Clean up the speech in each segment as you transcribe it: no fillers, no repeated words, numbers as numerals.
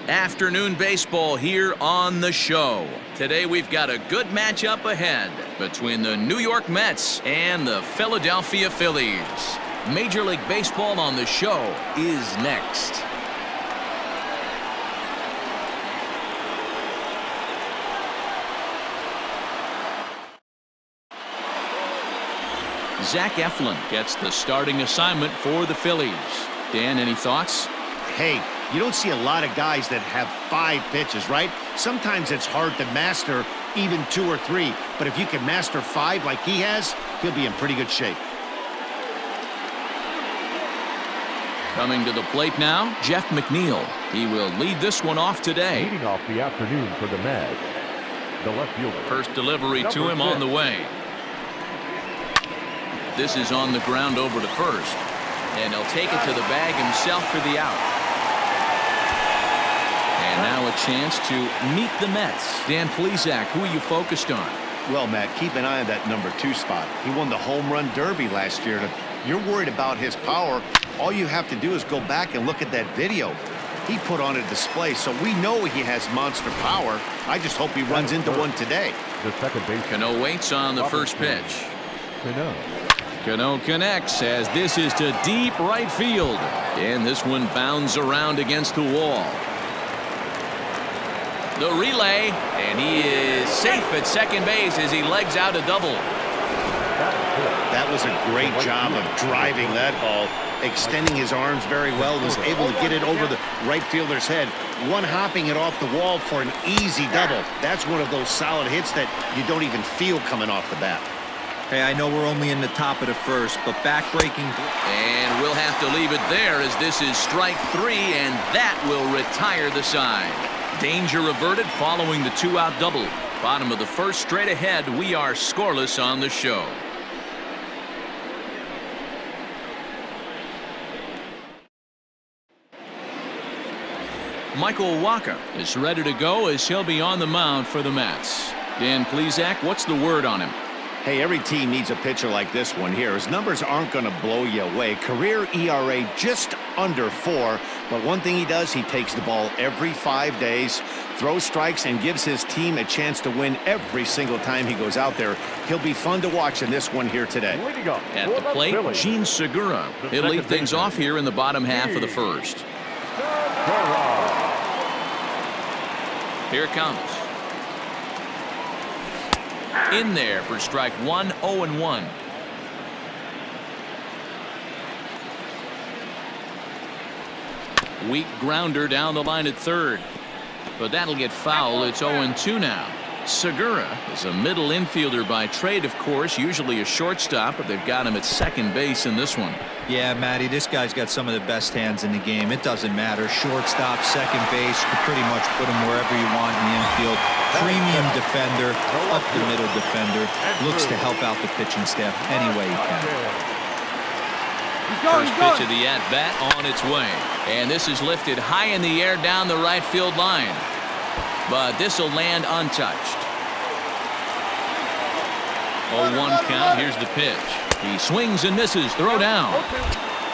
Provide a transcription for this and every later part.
Afternoon baseball here on the show. Today we've got a good matchup ahead between the New York Mets and the Philadelphia Phillies. Major League Baseball on the show is next. Zach Eflin gets the starting assignment for the Phillies. Dan, any thoughts? Hey, you don't see a lot of guys that have 5 pitches, right? Sometimes it's hard to master even 2 or 3, but if you can master 5 like he has, he'll be in pretty good shape. Coming to the plate now, Jeff McNeil. He will lead this one off today. Leading off the afternoon for the Mets, the left fielder. First delivery to him on the way. This is on the ground over to first, and he'll take it to the bag himself for the out. And now a chance to meet the Mets. Dan Plesac, who are you focused on? Well, Matt, keep an eye on that number 2 spot. He won the home run derby last year. And if you're worried about his power, all you have to do is go back and look at that video he put on a display, so we know he has monster power. I just hope he runs into one today. The second base. Cano waits on the first pitch. Cano connects as this is to deep right field, and this one bounds around against the wall. The relay, and he is safe at second base as he legs out a double. That was a great job of driving that ball, extending his arms very well, was able to get it over the right fielder's head, one-hopping it off the wall for an easy double. That's one of those solid hits that you don't even feel coming off the bat. Hey, I know we're only in the top of the first, but backbreaking. And we'll have to leave it there as this is strike 3, and that will retire the side. Danger averted following the 2-out double. Bottom of the first, straight ahead. We are scoreless on the show. Michael Wacha is ready to go as he'll be on the mound for the Mets. Dan Plesac, what's the word on him? Hey, every team needs a pitcher like this one here. His numbers aren't going to blow you away. Career ERA just under 4. But one thing he does, he takes the ball every 5 days, throws strikes, and gives his team a chance to win every single time he goes out there. He'll be fun to watch in this one here today. At the plate, Gene Segura. He'll lead things off here in the bottom half of the first. Here it comes. In there for strike 1, 0-1. Weak grounder down the line at third, but that'll get foul. It's 0-2 now. Segura is a middle infielder by trade, of course, usually a shortstop, but they've got him at second base in this one. Yeah, Matty, this guy's got some of the best hands in the game. It doesn't matter. Shortstop, second base, you can pretty much put him wherever you want in the infield. Premium defender, up the middle defender, looks to help out the pitching staff any way he can. First pitch of the at-bat on its way. And this is lifted high in the air down the right field line. But this will land untouched. 0-1 count. Here's the pitch. He swings and misses. Throw down.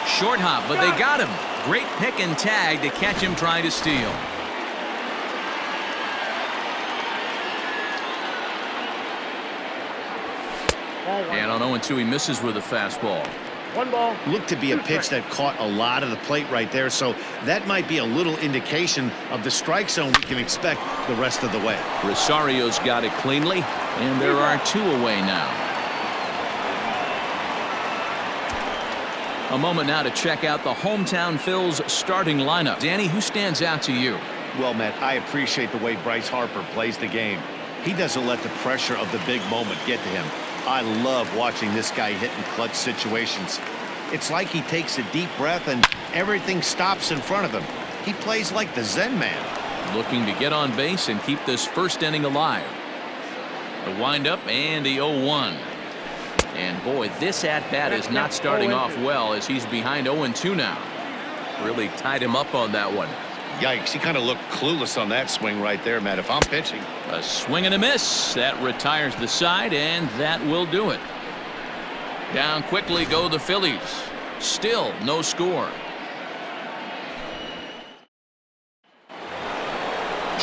Short hop, but they got him. Great pick and tag to catch him trying to steal. And on 0-2, he misses with a fastball. 1 ball. Looked to be a pitch that caught a lot of the plate right there, so that might be a little indication of the strike zone we can expect the rest of the way. Rosario's got it cleanly, and there are 2 away now. A moment now to check out the hometown Phil's starting lineup. Danny, who stands out to you? Well, Matt, I appreciate the way Bryce Harper plays the game. He doesn't let the pressure of the big moment get to him. I love watching this guy hit in clutch situations. It's like he takes a deep breath and everything stops in front of him. He plays like the Zen man. Looking to get on base and keep this first inning alive. The windup and the 0-1. And boy, this at-bat is not starting off well as he's behind 0-2 now. Really tied him up on that one. Yikes, he kind of looked clueless on that swing right there, Matt. If I'm pitching. A swing and a miss. That retires the side, and that will do it. Down quickly go the Phillies. Still no score.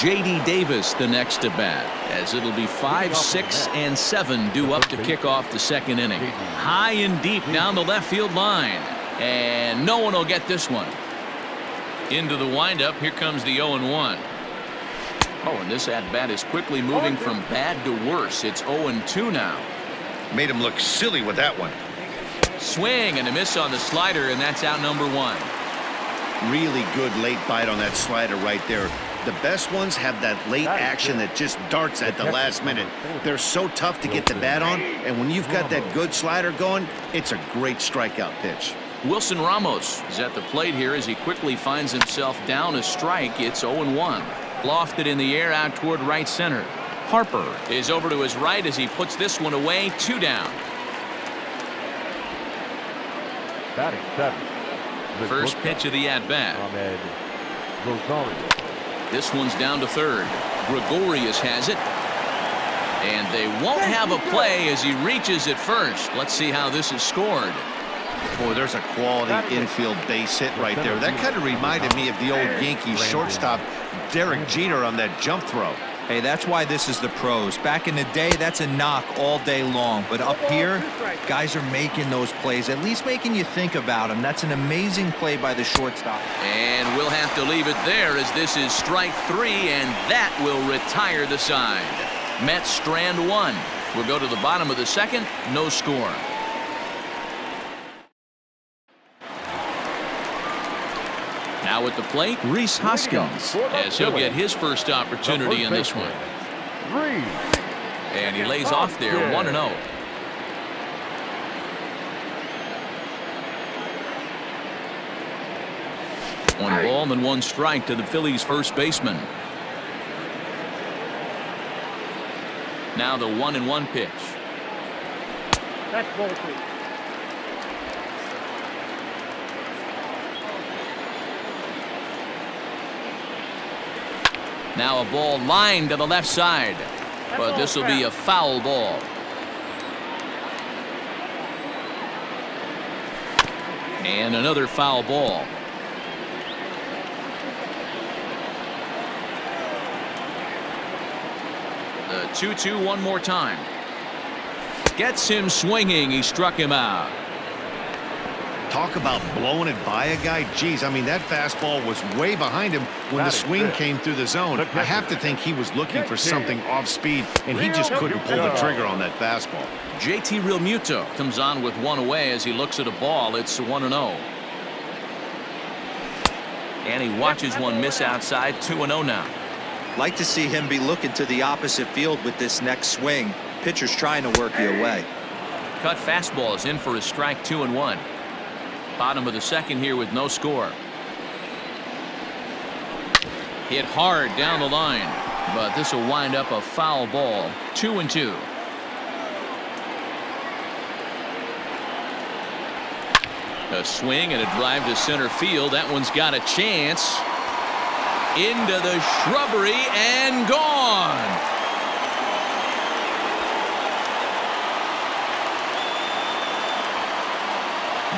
J.D. Davis the next to bat, as it'll be 5, 6, and 7 due up to kick off the second inning. High and deep down the left field line, and no one will get this one. Into the windup, here comes the 0-1. Oh, and this at-bat is quickly moving from bad to worse. It's 0-2 now. Made him look silly with that one. Swing and a miss on the slider, and that's out number 1. Really good late bite on that slider right there. The best ones have that late action that just darts at the last minute. They're so tough to get the bat on, and when you've got that good slider going, it's a great strikeout pitch. Wilson Ramos is at the plate here as he quickly finds himself down a strike. It's 0-1. Lofted in the air out toward right center. Harper is over to his right as he puts this one away. 2 down. Batting 7. First pitch of the at-bat. This one's down to third. Gregorius has it. And they won't have a play as he reaches at first. Let's see how this is scored. Boy, there's a quality infield base hit right there. That kind of reminded me of the old Yankees shortstop Derek Jeter on that jump throw. Hey, that's why this is the pros. Back in the day, that's a knock all day long. But up here, guys are making those plays, at least making you think about them. That's an amazing play by the shortstop. And we'll have to leave it there as this is strike 3, and that will retire the side. Mets strand 1. We'll go to the bottom of the second. No score. Now at the plate, Reese Hoskins, as he'll get his first opportunity in this one. And he lays off there, 1-0. One ball and 1 strike to the Phillies' first baseman. Now the 1-1 pitch. That's ball 2. Now a ball lined to the left side, but this will be a foul ball. And another foul ball. The 2-2 one more time. Gets him swinging. He struck him out. Talk about blowing it by a guy. Geez, I mean, that fastball was way behind him when the swing came through the zone. I have to think he was looking for something off speed, and he just couldn't pull the trigger on that fastball. JT Realmuto comes on with 1 away as he looks at a ball. It's 1-0. And he watches one miss outside. 2-0 now. Like to see him be looking to the opposite field with this next swing. Pitcher's trying to work you away. Cut fastball is in for a strike. 2-1. Bottom of the second here with no score. Hit hard down the line, but this will wind up a foul ball. 2-2. A swing and a drive to center field. That one's got a chance. Into the shrubbery and gone.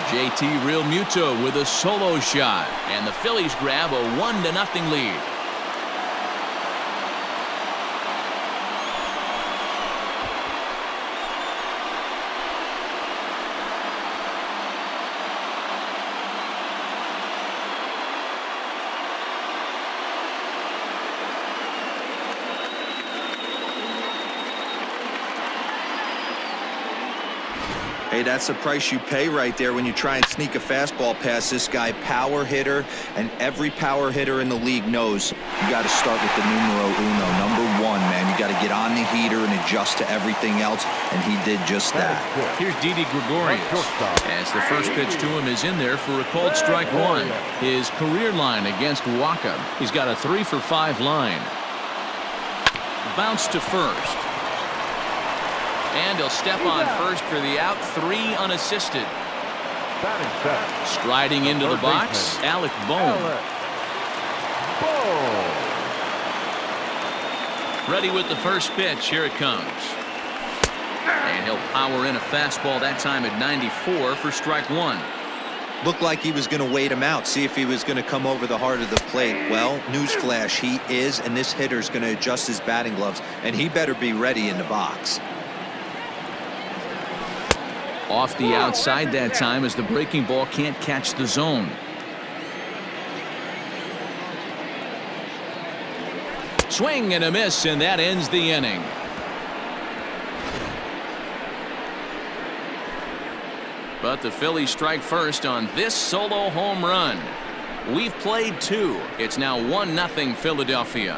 JT Realmuto with a solo shot, and the Phillies grab a 1-0 lead. Hey, that's the price you pay right there when you try and sneak a fastball past this guy. Power hitter, and every power hitter in the league knows you got to start with the numero uno, number 1, man. You got to get on the heater and adjust to everything else, and he did just that. Here's Didi Gregorius as the first pitch to him is in there for a called strike 1. His career line against Waka. He's got a 3-for-5 line. Bounce to first. And he'll step on first for the out. 3 unassisted. Striding into the box, Alec Bohm. Ready with the first pitch. Here it comes. And he'll power in a fastball that time at 94 for strike 1. Looked like he was going to wait him out, see if he was going to come over the heart of the plate. Well, newsflash, he is, and this hitter's going to adjust his batting gloves, and he better be ready in the box. Off the outside that time as the breaking ball can't catch the zone. Swing and a miss, and that ends the inning. But the Phillies strike first on this solo home run. We've played 2. It's now 1-0 Philadelphia.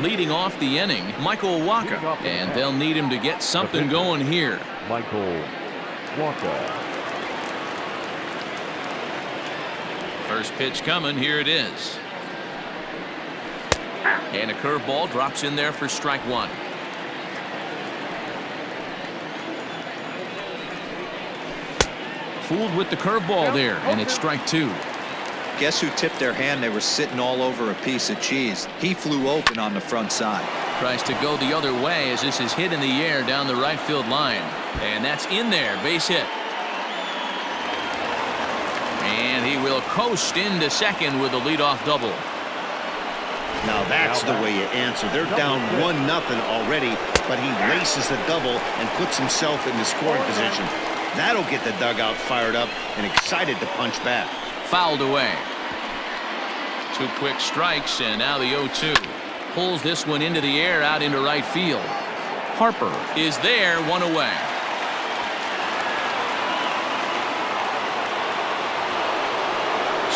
Leading off the inning, Michael Wacha, and they'll need him to get something going here. Michael Wacha. First pitch coming, here it is. And a curveball drops in there for strike 1. Fooled with the curveball there, and it's strike 2. Guess who tipped their hand? They were sitting all over a piece of cheese. He flew open on the front side. Tries to go the other way as this is hit in the air down the right field line. And that's in there, base hit. And he will coast into second with a leadoff double. Now that's the way you answer. They're down 1-0 already, but he races the double and puts himself in the scoring position. That'll get the dugout fired up and excited to punch back. Fouled away. 2 quick strikes, and now the 0-2. Pulls this one into the air out into right field. Harper is there, 1 away.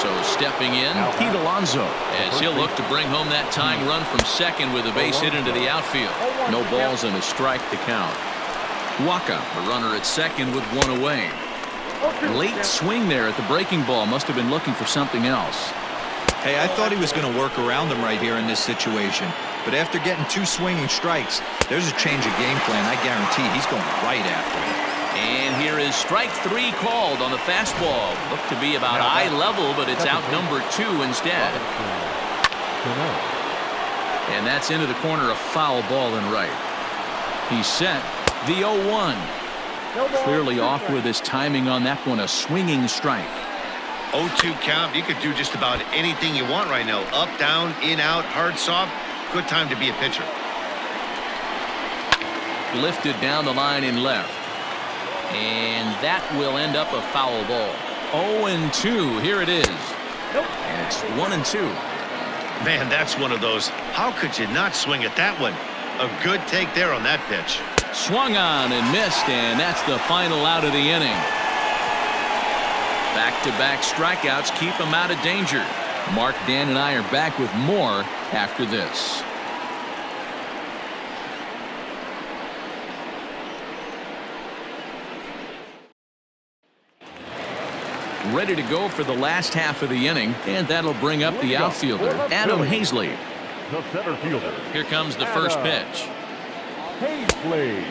So stepping in, Pete Alonso, as he'll look to bring home that tying run from second with a base hit into the outfield. No balls and a strike to count. Wacha, the runner at second with 1 away. Late swing there at the breaking ball. Must have been looking for something else. Hey, I thought he was going to work around him right here in this situation. But after getting 2 swinging strikes, there's a change of game plan. I guarantee he's going right after it. And here is strike 3 called on the fastball. Looked to be about eye level, but it's out number 2 instead. And that's into the corner, a foul ball and right. He's set. The 0-1. Clearly off with his timing on that one, a swinging strike. 0-2 count. You could do just about anything you want right now. Up, down, in, out, hard, soft. Good time to be a pitcher. Lifted down the line in left. And that will end up a foul ball. 0-2. Here it is. And it's 1-2. Man, that's one of those. How could you not swing at that one? A good take there on that pitch. Swung on and missed, and that's the final out of the inning. Back-to-back strikeouts keep him out of danger. Mark, Dan, and I are back with more after this. Ready to go for the last half of the inning, and that'll bring up the outfielder, Adam Hazley. The center fielder. Here comes the first pitch.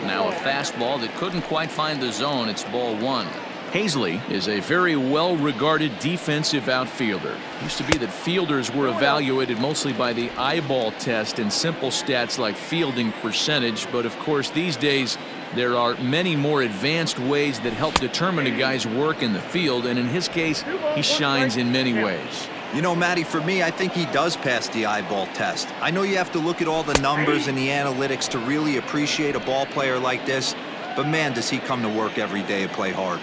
Now a fastball that couldn't quite find the zone. It's ball 1. Hazley is a very well-regarded defensive outfielder. Used to be that fielders were evaluated mostly by the eyeball test and simple stats like fielding percentage, but of course these days there are many more advanced ways that help determine a guy's work in the field, and in his case he shines in many ways. You know, Matty, for me, I think he does pass the eyeball test. I know you have to look at all the numbers and the analytics to really appreciate a ball player like this, but man, does he come to work every day and play hard.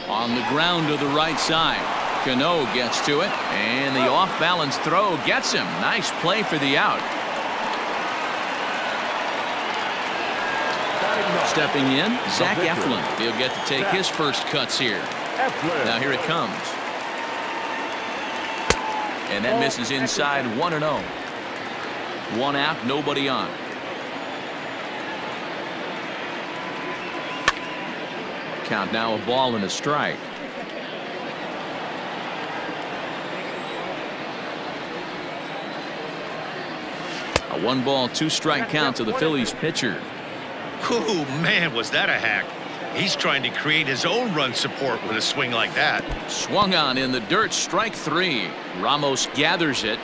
On the ground to the right side. Cano gets to it, and the off-balance throw gets him. Nice play for the out. Stepping in, Zach Eflin. He'll get to take his first cuts here. Now here it comes. And that misses inside, 1-0. 1 out, nobody on. Count now, a ball and a strike. A 1-ball, 2-strike count to the Phillies pitcher. Oh, man, was that a hack. He's trying to create his own run support with a swing like that. Swung on in the dirt, strike 3. Ramos gathers it.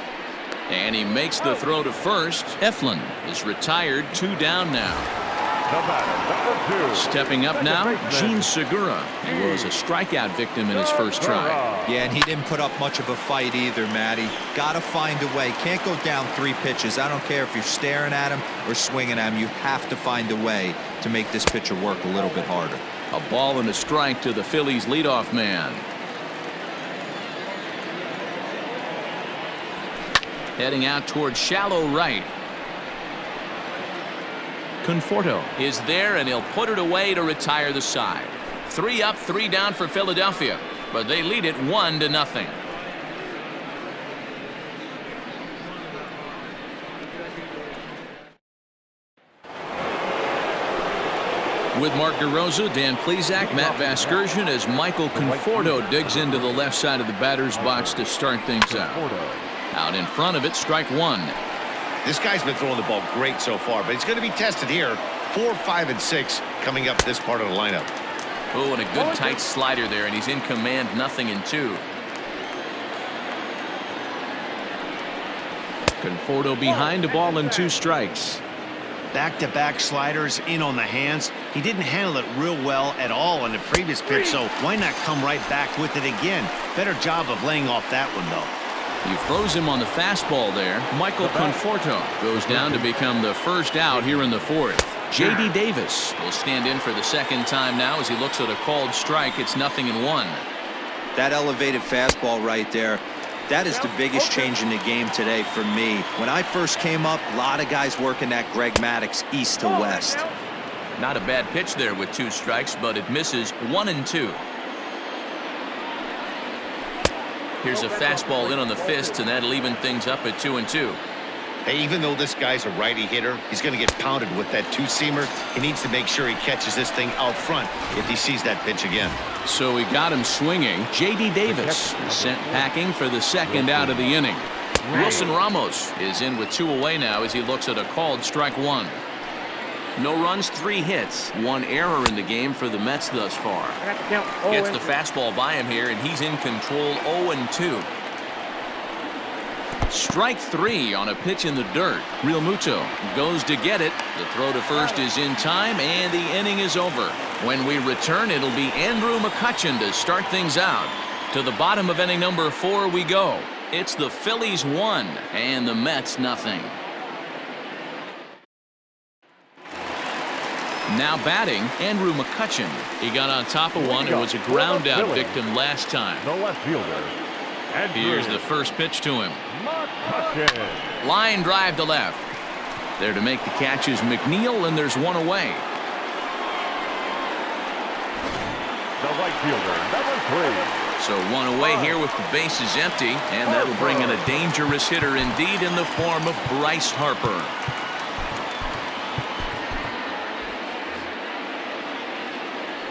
And he makes the throw to first. Eflin is retired, 2 down now. Stepping up now, Gene Segura. He was a strikeout victim in his first try. Yeah, and he didn't put up much of a fight either, Matty. Got to find a way. Can't go down 3 pitches. I don't care if you're staring at him or swinging at him. You have to find a way to make this pitcher work a little bit harder. A ball and a strike to the Phillies leadoff man. Heading out towards shallow right. Conforto is there, and he'll put it away to retire the side. 3 up, 3 down for Philadelphia, but they lead it 1-0. With Mark DeRosa, Dan Plesac, Matt Vasgersian as Michael Conforto digs into the left side of the batter's box to start things out. Out in front of it, strike 1. This guy's been throwing the ball great so far, but he's going to be tested here. 4, 5, and 6 coming up this part of the lineup. Oh, and a good tight slider there, and he's in command, 0-2. Conforto behind, a ball and 2 strikes. Back-to-back sliders in on the hands. He didn't handle it real well at all on the previous pitch, so why not come right back with it again? Better job of laying off that one, though. He froze him on the fastball there. Michael Conforto goes down to become the first out here in the 4th. J.D. Davis will stand in for the 2nd time now as he looks at a called strike. It's 0-1. That elevated fastball right there, that is the biggest change in the game today for me. When I first came up, a lot of guys working that Greg Maddux east to west. Not a bad pitch there with 2 strikes, but it misses 1-2. Here's a fastball in on the fists, and that'll even things up at 2-2. Hey, even though this guy's a righty hitter, he's going to get pounded with that 2-seamer. He needs to make sure he catches this thing out front if he sees that pitch again. So he got him swinging. J.D. Davis is sent packing for the 2nd out of the inning. Wilson Ramos is in with 2 away now as he looks at a called strike 1. No runs, 3 hits, 1 error in the game for the Mets thus far. Gets the fastball by him here, and he's in control, 0-2. Strike 3 on a pitch in the dirt. Real Muto goes to get it. The throw to first is in time, and the inning is over. When we return, it'll be Andrew McCutchen to start things out. To the bottom of inning number 4 we go. It's the Phillies 1 and the Mets 0. Now batting, Andrew McCutchen. He got on top of one and was a ground out victim last time. The left fielder. Here's the first pitch to him. Line drive to left. There to make the catch is McNeil, and there's 1 away. The right fielder, number 3. So 1 away here with the bases empty, and that'll bring in a dangerous hitter indeed in the form of Bryce Harper.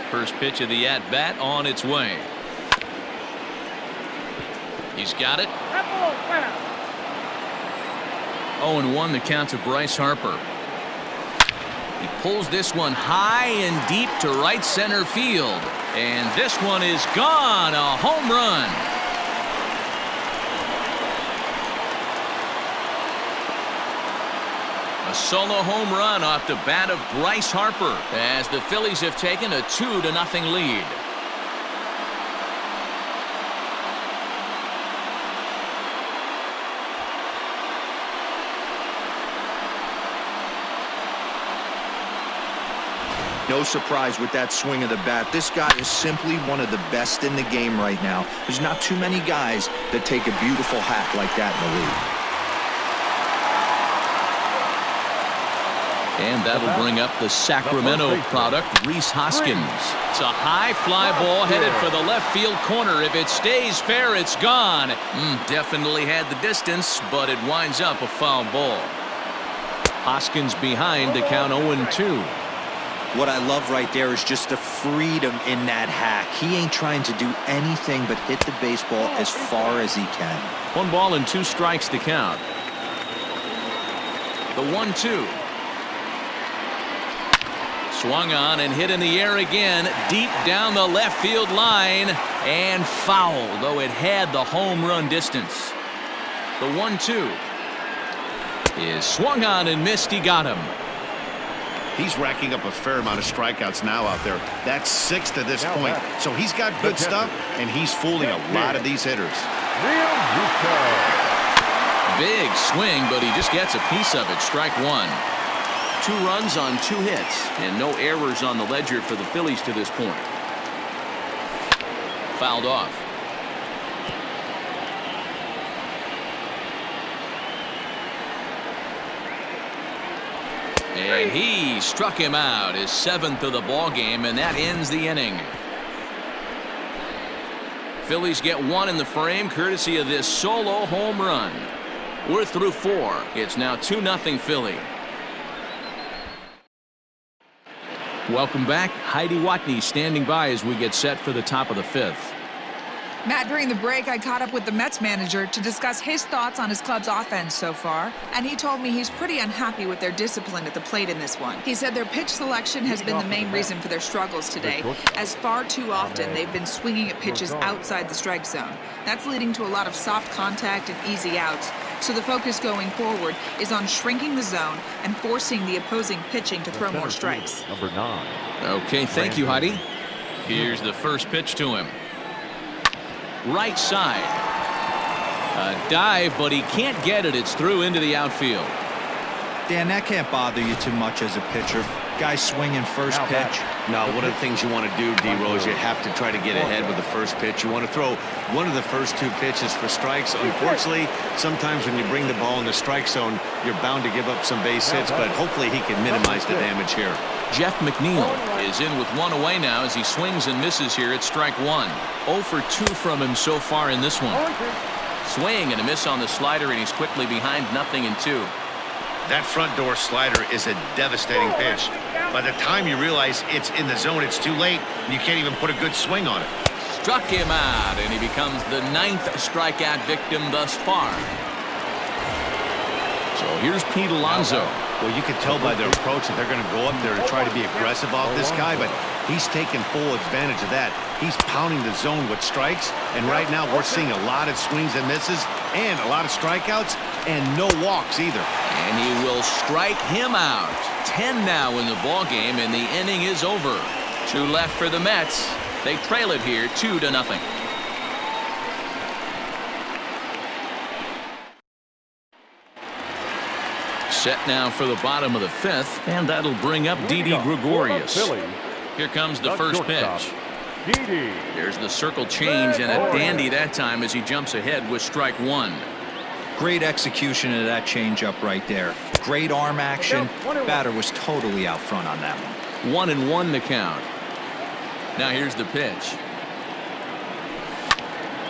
First pitch of the at-bat on its way. He's got it. 0-1 the count to Bryce Harper. He pulls this one high and deep to right center field. And this one is gone. A home run. A solo home run off the bat of Bryce Harper as the Phillies have taken a 2-0 lead. No surprise with that swing of the bat. This guy is simply one of the best in the game right now. There's not too many guys that take a beautiful hack like that in the league. And that'll bring up the Sacramento product, Reese Hoskins. It's a high fly ball headed for the left field corner. If it stays fair, it's gone. Definitely had the distance, but it winds up a foul ball. Hoskins behind to count 0-2. What I love right there is just the freedom in that hack. He ain't trying to do anything but hit the baseball as far as he can. 1 ball and 2 strikes to count. The 1-2. Swung on and hit in the air again, deep down the left field line, and foul, though it had the home run distance. The 1-2. is swung on and missed. He got him. He's racking up a fair amount of strikeouts now out there. That's 6 to this point. So he's got good stuff, and he's fooling a lot of these hitters. Big swing, but he just gets a piece of it. Strike one. 2 runs on 2 hits, and no errors on the ledger for the Phillies to this point. Fouled off. And he struck him out, his 7th of the ball game, and that ends the inning. Phillies get 1 in the frame courtesy of this solo home run. We're through 4. It's now 2-0 Philly. Welcome back. Heidi Watney standing by as we get set for the top of the 5th. Matt, during the break, I caught up with the Mets manager to discuss his thoughts on his club's offense so far, and he told me he's pretty unhappy with their discipline at the plate in this one. He said their pitch selection has been the main reason for their struggles today, as far too often they've been swinging at pitches outside the strike zone. That's leading to a lot of soft contact and easy outs, so the focus going forward is on shrinking the zone and forcing the opposing pitching to throw more strikes. Number 9. Okay, thank you, Heidi. Here's the first pitch to him. Right side. A dive, but he can't get it. It's through into the outfield. Dan, that can't bother you too much as a pitcher. Guy swinging first pitch. No, one of the things you want to do, D-Rose, you have to try to get ahead with the first pitch. You want to throw one of the first 2 pitches for strikes. Unfortunately, sometimes when you bring the ball in the strike zone, you're bound to give up some base hits, but hopefully he can minimize the damage here. Jeff McNeil is in with 1 away now as he swings and misses here at strike 1. 0 for 2 from him so far in this one. Swing and a miss on the slider, and he's quickly behind 0-2. That front door slider is a devastating pitch. By the time you realize it's in the zone, it's too late, and you can't even put a good swing on it. Struck him out, and he becomes the 9th strikeout victim thus far. So here's Pete Alonso. Well, you can tell by their approach that they're going to go up there and try to be aggressive off this guy, but he's taking full advantage of that. He's pounding the zone with strikes, and right now we're seeing a lot of swings and misses and a lot of strikeouts and no walks either. And he will strike him out. 10 now in the ball game, and the inning is over. 2 left for the Mets. They trail it here 2-0. Set now for the bottom of the 5th, and that'll bring up Didi Gregorius. Here comes the first pitch. There's the circle change, and a dandy that time as he jumps ahead with strike 1. Great execution of that changeup right there. Great arm action. Batter was totally out front on that one. 1-1 the count. Now here's the pitch.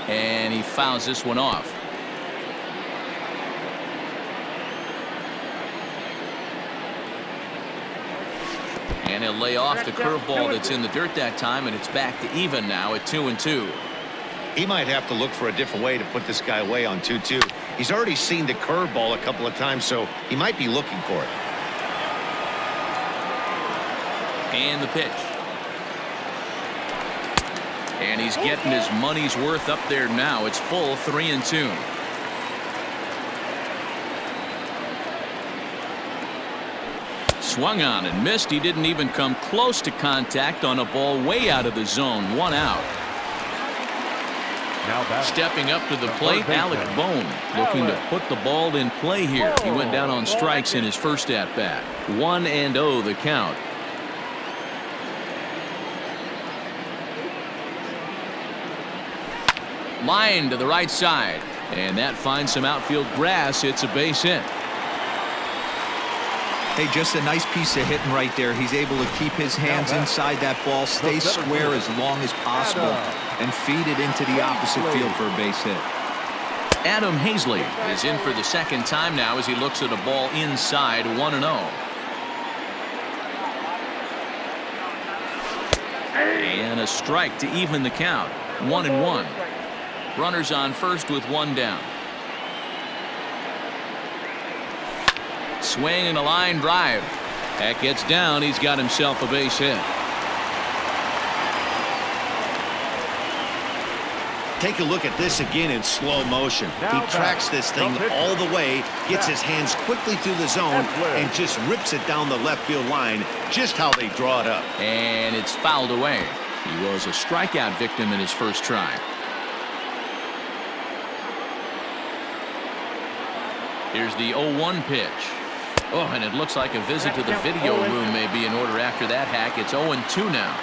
And he fouls this one off. And he'll lay off the curveball that's in the dirt that time, and it's back to even now at 2-2. He might have to look for a different way to put this guy away on 2-2. He's already seen the curveball a couple of times, so he might be looking for it. And the pitch. And he's getting his money's worth up there now. It's full 3-2. Swung on and missed. He didn't even come close to contact on a ball way out of the zone. 1 out. Stepping up to the plate, Alec Bohm looking to put the ball in play here. He went down on strikes in his first at-bat. 1-0 the count. Line to the right side, and that finds some outfield grass. It's a base hit. Hey, just a nice piece of hitting right there. He's able to keep his hands inside that ball, stay square as long as possible, and feed it into the opposite field for a base hit. Adam Hazley is in for the second time now as he looks at a ball inside. 1-0. And a strike to even the count. 1-1. Runners on first with 1 down. Swing and a line drive. That gets down. He's got himself a base hit. Take a look at this again in slow motion. He tracks this thing all the way, gets his hands quickly through the zone, and just rips it down the left field line, just how they draw it up. And it's fouled away. He was a strikeout victim in his first try. Here's the 0-1 pitch. Oh, and it looks like a visit to the video room may be in order after that hack. It's 0-2 now.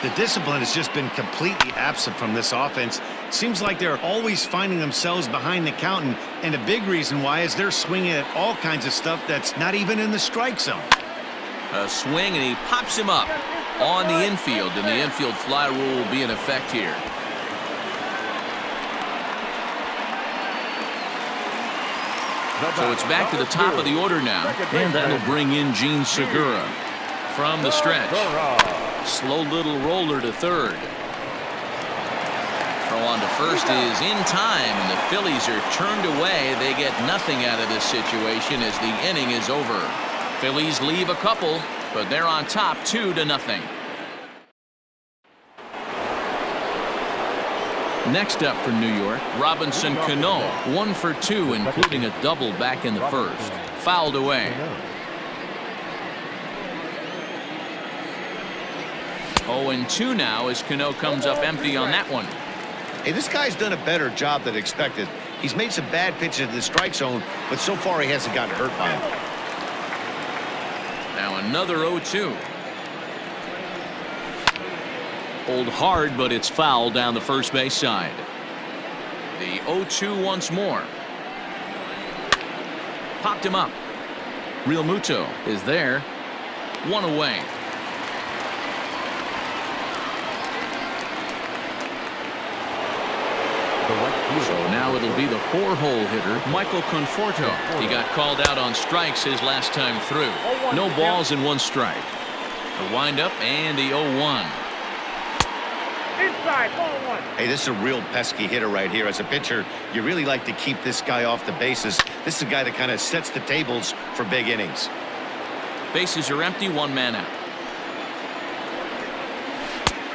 The discipline has just been completely absent from this offense. Seems like they're always finding themselves behind the count, and a big reason why is they're swinging at all kinds of stuff that's not even in the strike zone. A swing, and he pops him up on the infield, and the infield fly rule will be in effect here. So it's back to the top of the order now, and that'll bring in Gene Segura from the stretch. Slow little roller to third. Throw on to first is in time, and the Phillies are turned away. They get nothing out of this situation as the inning is over. Phillies leave a couple, but they're on top 2-0. Next up for New York, Robinson Cano, 1 for 2, including a double back in the first. Fouled away. 0-2 now as Cano comes up empty on that one. Hey, this guy's done a better job than expected. He's made some bad pitches in the strike zone, but so far he hasn't gotten hurt by him. Now another 0-2. Pulled hard, but it's foul down the first base side. The 0-2 once more. Popped him up. Real Muto is there. 1 away. So now it'll be the 4-hole hitter, Michael Conforto. He got called out on strikes his last time through. No balls and 1 strike. The windup and the 0-1. Inside, ball 1. Hey, this is a real pesky hitter right here. As a pitcher, you really like to keep this guy off the bases. This is a guy that kind of sets the tables for big innings. Bases are empty, 1 man out.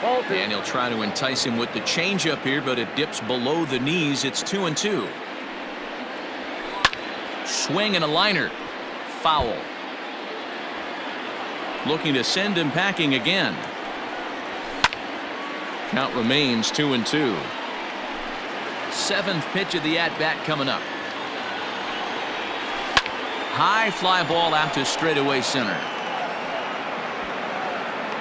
And he'll try to entice him with the changeup here, but it dips below the knees. It's 2-2. Swing and a liner. Foul. Looking to send him packing again. Count remains 2-2. 7th pitch of the at-bat coming up. High fly ball out to straightaway center.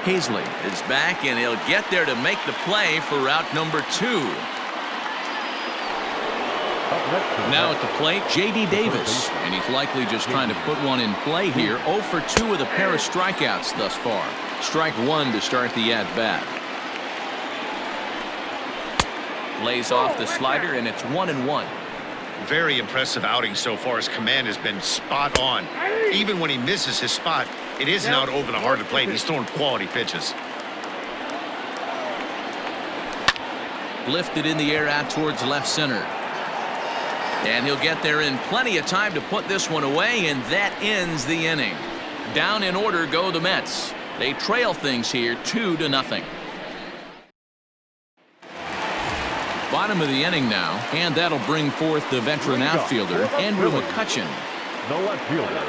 Hazley is back, and he'll get there to make the play for route number 2. Now at the plate, J.D. Davis, and he's likely just trying to put one in play here. 0 for 2 with a pair of strikeouts thus far. Strike 1 to start the at-bat. Lays off the slider, and it's 1-1. Very impressive outing so far. His command has been spot on. Even when he misses his spot, it isn't out over the heart of the plate. He's throwing quality pitches. Lifted in the air out towards left center. And he'll get there in plenty of time to put this one away, and that ends the inning. Down in order go the Mets. They trail things here 2-0. Bottom of the inning now, and that'll bring forth the veteran outfielder, Andrew Mccutchen. The left fielder,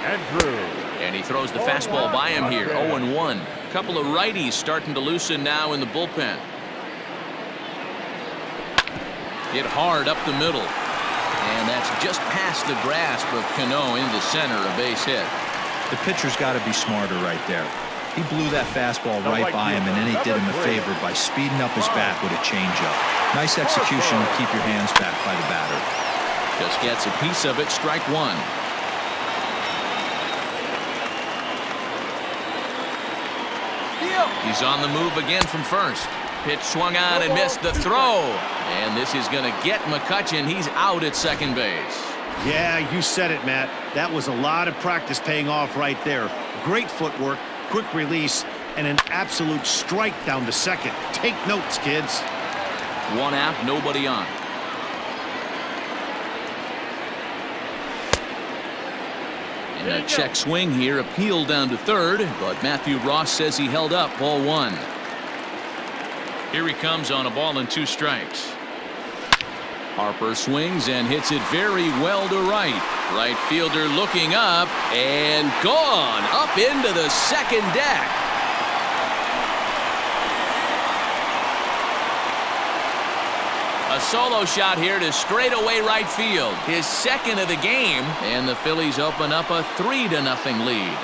Andrew. And he throws the fastball by him here, 0-1. Couple of righties starting to loosen now in the bullpen. Hit hard up the middle. And that's just past the grasp of Cano into center, a base hit. The pitcher's got to be smarter right there. He blew that fastball right by him, and then he did him a favor by speeding up his bat with a changeup. Nice execution to keep your hands back by the batter. Just gets a piece of it, strike 1. He's on the move again from first. Pitch swung on and missed the throw. And this is going to get Mccutchen. He's out at second base. Yeah, you said it, Matt. That was a lot of practice paying off right there. Great footwork, quick release, and an absolute strike down to second. Take notes, kids. 1 out, nobody on. And a check swing here, appeal down to third, but Matthew Ross says he held up, ball 1. Here he comes on a ball and 2 strikes. Harper swings and hits it very well to right. Right fielder looking up and gone up into the second deck. A solo shot here to straightaway right field. His second of the game, and the Phillies open up a 3-0 lead.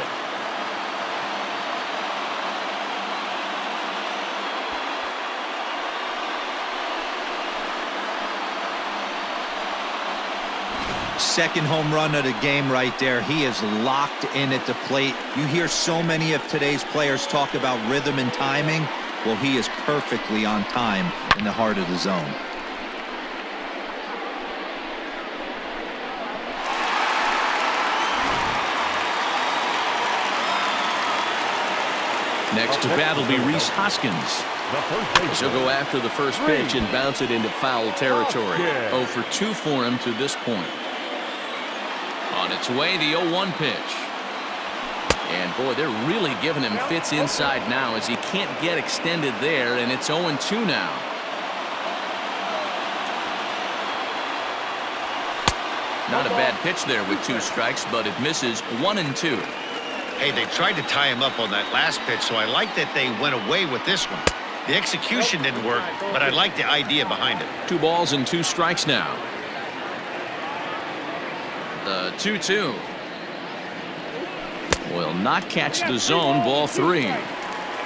Second home run of the game right there. He is locked in at the plate. You hear so many of today's players talk about rhythm and timing. Well, he is perfectly on time in the heart of the zone. Next to bat will be Reese Hoskins. He'll go after the first pitch and bounce it into foul territory. 0 for 2 for him to this point. On its way, the 0-1 pitch. And boy, they're really giving him fits inside now as he can't get extended there, and it's 0-2 now. Not a bad pitch there with 2 strikes, but it misses 1-2. Hey, they tried to tie him up on that last pitch, so I like that they went away with this one. The execution didn't work, but I like the idea behind it. 2 balls and 2 strikes now. The 2-2 will not catch the zone. Ball 3.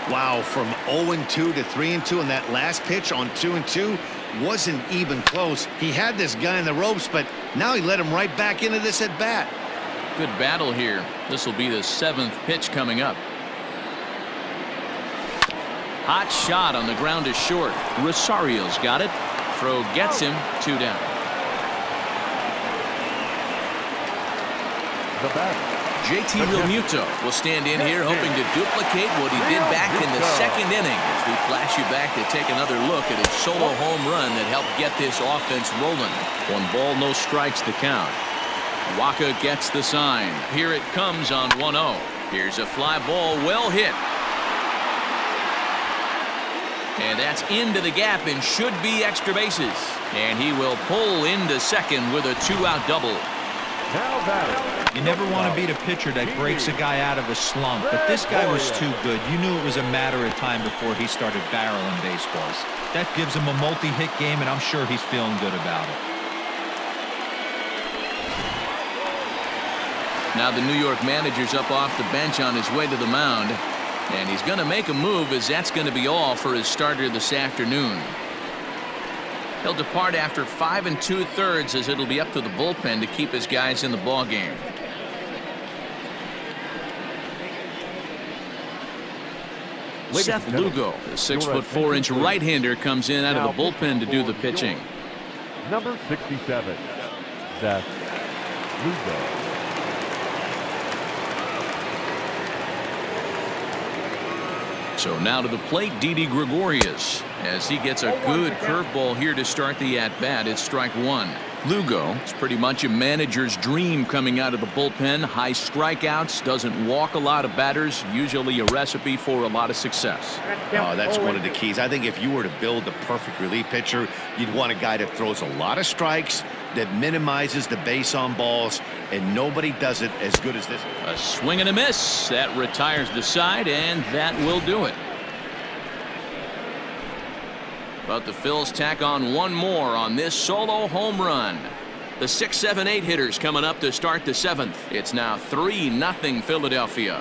Wow, from 0-2 to 3-2 on that last pitch on 2-2 wasn't even close. He had this guy in the ropes, but now he let him right back into this at bat. Good battle here. This will be the 7th pitch coming up. Hot shot on the ground is short. Rosario's got it. Throw gets him. 2 down. The batter, JT Realmuto will stand in here hoping to duplicate what he did back in the 2nd inning as we flash you back to take another look at his solo home run that helped get this offense rolling. 1 ball, no strikes the count. Waka gets the sign. Here it comes on 1-0. Here's a fly ball, well hit. And that's into the gap and should be extra bases. And he will pull into second with a 2-out double. now batting. You never want to beat a pitcher that breaks a guy out of a slump, but this guy was too good. You knew it was a matter of time before he started barreling baseballs. That gives him a multi-hit game, and I'm sure he's feeling good about it. Now the New York manager's up off the bench on his way to the mound, and he's going to make a move, as that's going to be all for his starter this afternoon. He'll depart after 5 2/3, as it'll be up to the bullpen to keep his guys in the ball game. Seth Lugo, the 6'4" right-hander, comes in out of the bullpen to do the pitching. Number 67, Seth Lugo. So now to the plate, Didi Gregorius, as he gets a good curveball here to start the at-bat. It's strike one. Lugo is pretty much a manager's dream coming out of the bullpen. High strikeouts, doesn't walk a lot of batters, usually a recipe for a lot of success. Oh, that's one of the keys. I think if you were to build the perfect relief pitcher, you'd want a guy that throws a lot of strikes, that minimizes the base on balls, and nobody does it as good as this. A swing and a miss. That retires the side, and that will do it. But the Phils tack on one more on this solo home run. The 6, 7, 8 hitters coming up to start the 7th. It's now 3-0 Philadelphia.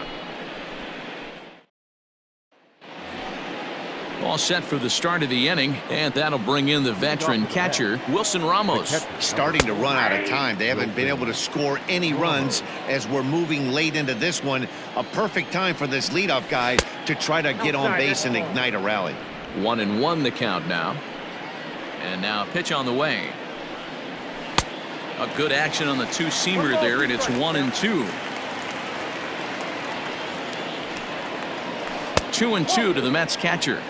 All set for the start of the inning, and that'll bring in the veteran catcher, Wilson Ramos. Starting to run out of time. They haven't been able to score any runs as we're moving late into this one. A perfect time for this leadoff guy to try to get on base and ignite a rally. 1-1 the count now. And now a pitch on the way. A good action on the two-seamer there, and it's 1-2. 2-2 to the Mets catcher.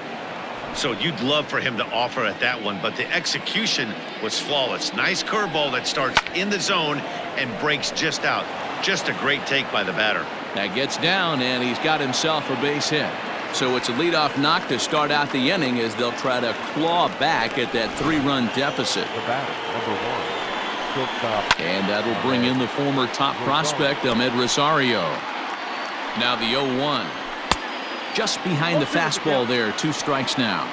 So you'd love for him to offer at that one, but the execution was flawless. Nice curveball that starts in the zone and breaks just out. Just a great take by the batter. That gets down, and he's got himself a base hit. So it's a leadoff knock to start out the inning as they'll try to claw back at that 3-run deficit. The batter, number 1, shortstop. And that'll bring in the former top prospect, Ahmed Rosario. Now the 0-1. Just behind the fastball there. 2 strikes now.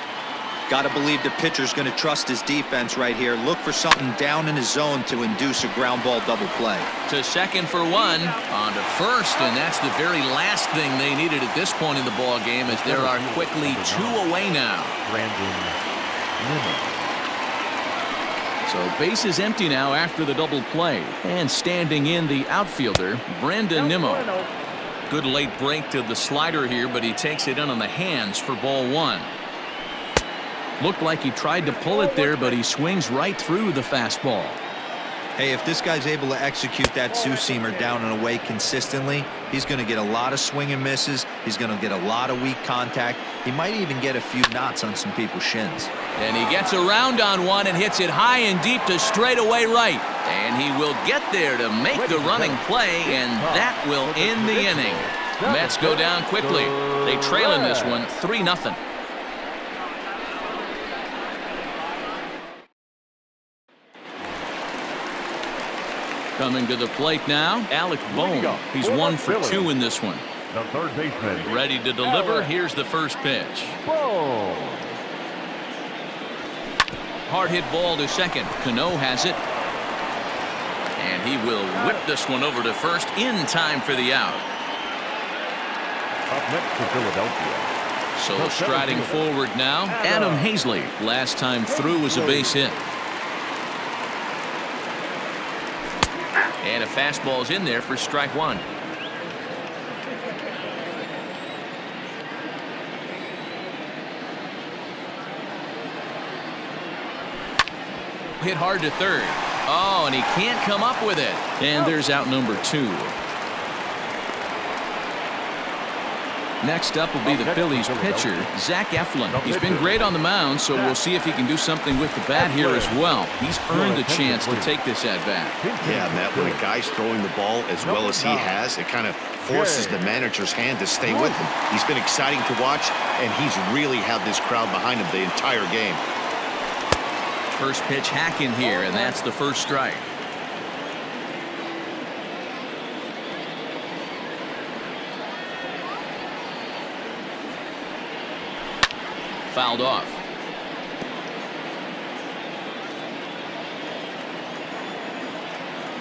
Got to believe the pitcher's going to trust his defense right here. Look for something down in his zone to induce a ground ball double play. To second for 1. On to first, and that's the very last thing they needed at this point in the ball game, as there are quickly 2 away now. So base is empty now after the double play. And standing in the outfielder, Brandon Nimmo. Good late break to the slider here, but he takes it in on the hands for ball 1. Looked like he tried to pull it there, but he swings right through the fastball. Hey, if this guy's able to execute that 2-seamer down and away consistently, he's going to get a lot of swing and misses. He's going to get a lot of weak contact. He might even get a few knots on some people's shins. And he gets around on one and hits it high and deep to straightaway right. And he will get there to make the running play, and that will end the inning. Mets go down quickly. They trail in this one 3-0. Coming to the plate now, Alec Bohm. He's 1 for 2 in this one. The third baseman. Ready to deliver. Here's the first pitch. Hard hit ball to second. Cano has it. And he will whip this one over to first in time for the out. Up next to Philadelphia. So striding forward now, Adam Hazley. Last time through was a base hit. And a fastball's in there for strike 1. Hit hard to third. Oh, and he can't come up with it. And there's out number 2. Next up will be the Phillies pitcher, Zach Eflin. He's been great on the mound, so we'll see if he can do something with the bat here as well. He's earned a chance to take this at bat. Yeah, Matt, when a guy's throwing the ball as well as he has, it kind of forces the manager's hand to stay with him. He's been exciting to watch, and he's really had this crowd behind him the entire game. First pitch hacking here, and that's the first strike. Fouled off.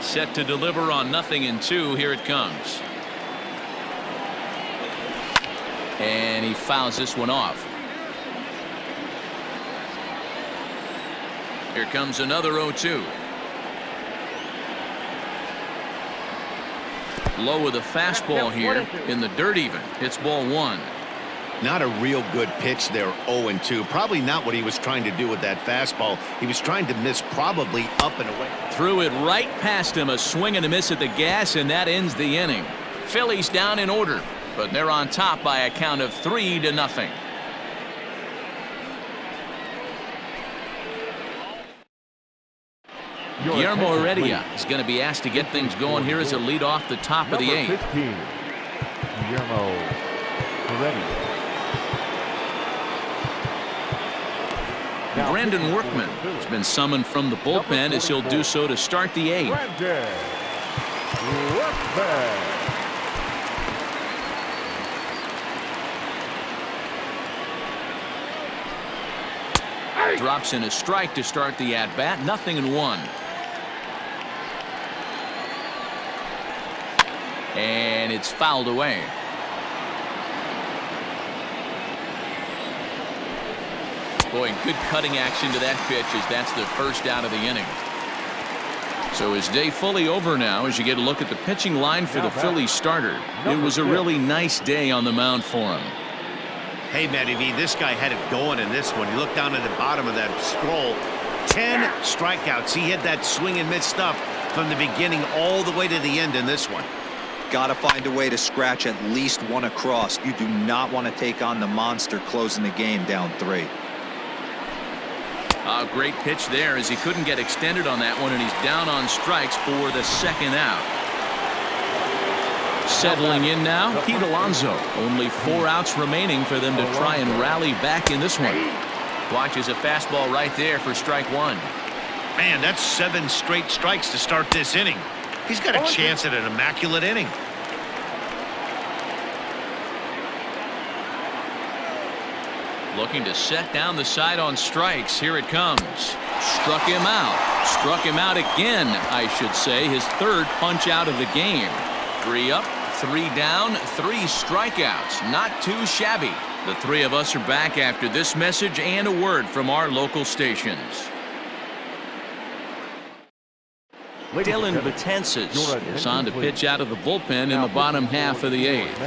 Set to deliver on 0-2. Here it comes. And he fouls this one off. Here comes another 0-2. Low with a fastball here in the dirt even. It's ball 1. Not a real good pitch there, 0-2. Probably not what he was trying to do with that fastball. He was trying to miss probably up and away. Threw it right past him, a swing and a miss at the gas, and that ends the inning. Phillies down in order, but they're on top by a count of 3-0. Guillermo Heredia is going to be asked to get things going here as a lead off the top of the 8th. 15, Guillermo Heredia. Brandon Workman has been summoned from the bullpen as he'll do so to start the 8th. Drops in a strike to start the at-bat. 0-1. And it's fouled away. Boy, good cutting action to that pitch as that's the first out of the inning. So his day fully over now as you get a look at the pitching line for the Phillies starter. It was a really nice day on the mound for him. Hey, Matty V, this guy had it going in this one. You look down at the bottom of that scroll. 10 strikeouts. He hit that swing and miss stuff from the beginning all the way to the end in this one. Got to find a way to scratch at least one across. You do not want to take on the monster closing the game down 3. A great pitch there as he couldn't get extended on that one, and he's down on strikes for the second out. Settling in now, Pete Alonso. Only 4 outs remaining for them to try and rally back in this one. Watches a fastball right there for strike one. Man, that's 7 straight strikes to start this inning. He's got a chance at an immaculate inning. Looking to set down the side on strikes. Here it comes. Struck him out. Struck him out again, I should say. His 3rd punch out of the game. 3 up, 3 down, 3 strikeouts. Not too shabby. The 3 of us are back after this message and a word from our local stations. Dylan Betances is on to pitch out of the bullpen in the bottom half of the 8th.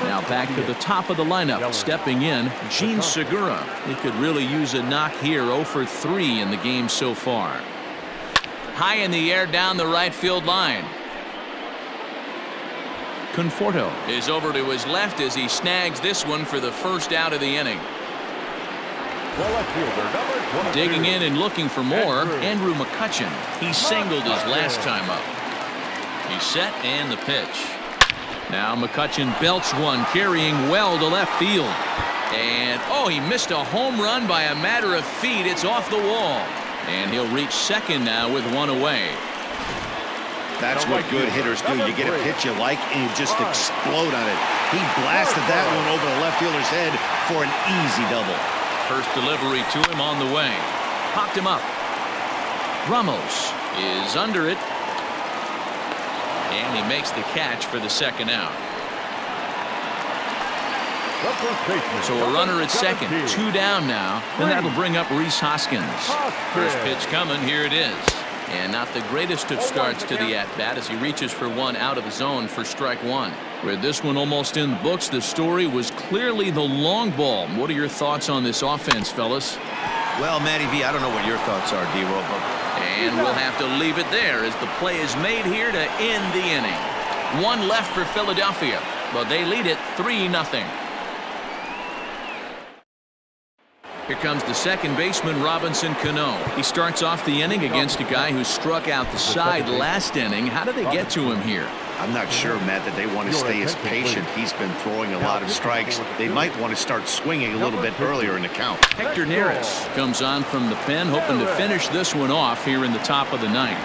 Now back to the top of the lineup. Stepping in, Gene Segura. He could really use a knock here. 0 for 3 in the game so far. High in the air down the right field line. Conforto is over to his left as he snags this one for the 1st out of the inning. Digging in and looking for more, Andrew Mccutchen. He singled his last time up. He's set and the pitch. Now McCutchen belts one, carrying well to left field. And, oh, he missed a home run by a matter of feet. It's off the wall. And he'll reach second now with 1 away. That's what good hitters do. You get a pitch you like, and you just explode on it. He blasted that one over the left fielder's head for an easy double. First delivery to him on the way. Popped him up. Ramos is under it. And he makes the catch for the 2nd out. So a runner at second, 2 down now, and that'll bring up Rhys Hoskins. First pitch coming, here it is. And not the greatest of starts to the at-bat as he reaches for 1 out of the zone for strike 1. With this one almost in the books, the story was clearly the long ball. What are your thoughts on this offense, fellas? Well, Matty V, I don't know what your thoughts are, D-Roll. And we'll have to leave it there as the play is made here to end the inning. 1 left for Philadelphia, but they lead it 3-0. Here comes the second baseman, Robinson Cano. He starts off the inning against a guy who struck out the side last inning. How did they get to him here? I'm not sure, Matt, that they want to stay as patient. He's been throwing a lot of strikes. They might want to start swinging a little bit earlier in the count. Hector Neris comes on from the pen, hoping to finish this one off here in the top of the 9th.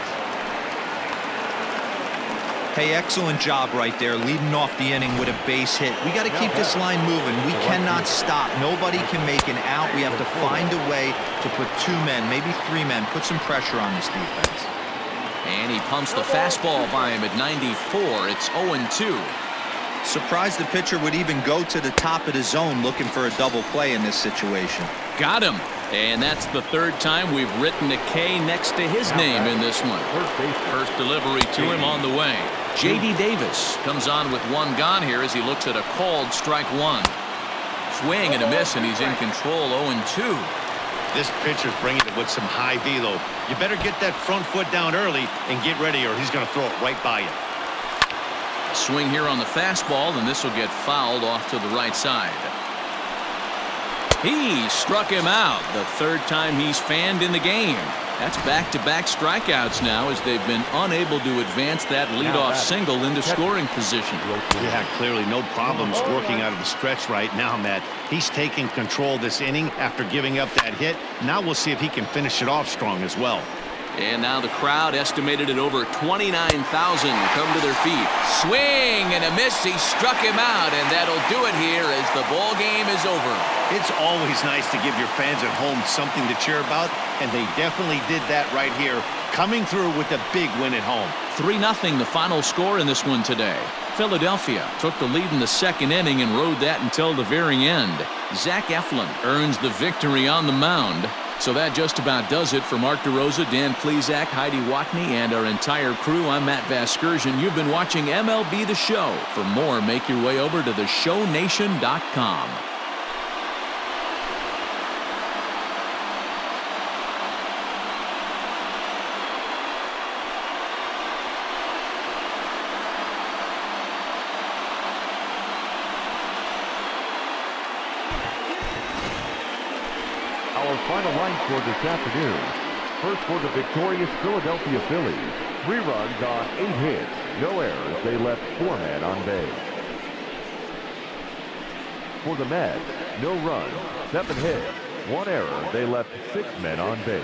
Hey, excellent job right there, leading off the inning with a base hit. We got to keep this line moving. We cannot stop. Nobody can make an out. We have to find a way to put 2 men, maybe 3 men, put some pressure on this defense. And he pumps the fastball by him at 94. It's 0-2. Surprised the pitcher would even go to the top of the zone looking for a double play in this situation. Got him. And that's the 3rd time we've written a K next to his name in this one. First delivery to him on the way. J.D. Davis comes on with 1 gone here as he looks at a called strike 1. Swing and a miss, and he's in control. 0-2. This pitcher's bringing it with some high velo. You better get that front foot down early and get ready, or he's going to throw it right by you. Swing here on the fastball, and this will get fouled off to the right side. He struck him out, the 3rd time he's fanned in the game. That's back-to-back strikeouts now as they've been unable to advance that leadoff single into scoring position. Yeah, clearly no problems working out of the stretch right now, Matt. He's taking control this inning after giving up that hit. Now we'll see if he can finish it off strong as well. And now the crowd, estimated at over 29,000, come to their feet. Swing and a miss. He struck him out, and that'll do it here as the ball game is over. It's always nice to give your fans at home something to cheer about, and they definitely did that right here, coming through with a big win at home. 3-0 the final score in this one today. Philadelphia took the lead in the 2nd inning and rode that until the very end. Zach Eflin earns the victory on the mound. So that just about does it for Mark DeRosa, Dan Plesac, Heidi Watney, and our entire crew. I'm Matt Vasgersian. You've been watching MLB The Show. For more, make your way over to theshownation.com. Our final line score this afternoon, First for the victorious Philadelphia Phillies. 3 runs on 8 hits. No errors. They left 4 men on base. For the Mets, no runs, 7 hits, 1 error. They left 6 men on base.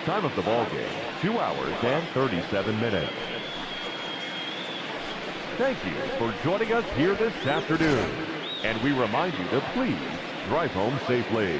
Time of the ball game, 2 hours and 37 minutes. Thank you for joining us here this afternoon. And we remind you to please drive home safely.